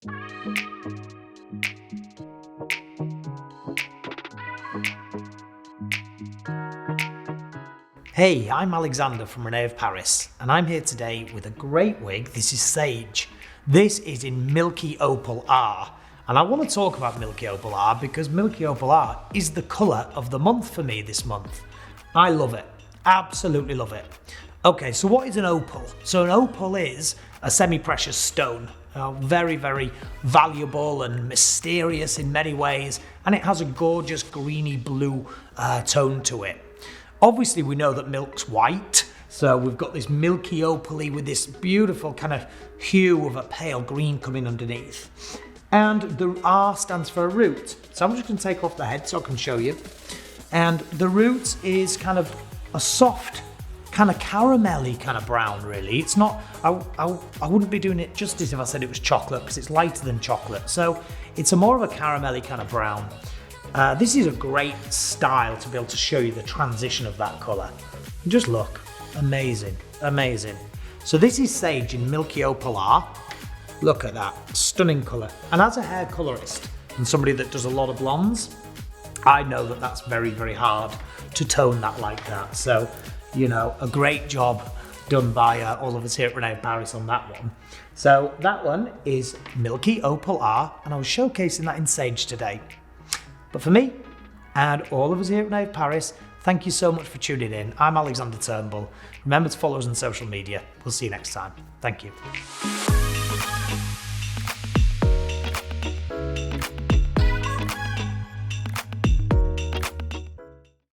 Hey, I'm Alexander from René of Paris, and I'm here today with a great wig. This is Sage. This is in Milky Opal-R, and I want to talk about Milky Opal-R because Milky Opal-R is the colour of the month for me this month. I love it, absolutely love it. Okay, so what is an opal? So an opal is a semi-precious stone, very, very valuable and mysterious in many ways, and it has a gorgeous greeny blue tone to it. Obviously we know that milk's white, so we've got this milky opal-y with this beautiful kind of hue of a pale green coming underneath. And the R stands for a root. So I'm just going to take off the head so I can show you. And the root is kind of a soft, kind of caramelly kind of brown really. It's not, I wouldn't be doing it justice if I said it was chocolate because it's lighter than chocolate. So it's a more of a caramelly kind of brown. This is a great style to be able to show you the transition of that colour. Just look, amazing, amazing. So this is Sage in Milky Opal-R. Look at that, stunning colour. And as a hair colourist and somebody that does a lot of blondes, I know that that's very, very hard to tone that like that. So, you know, a great job done by all of us here at René of Paris on that one. So that one is Milky Opal-R, and I was showcasing that in Sage today. But for me, and all of us here at René of Paris, thank you so much for tuning in. I'm Alexander Turnbull. Remember to follow us on social media. We'll see you next time. Thank you.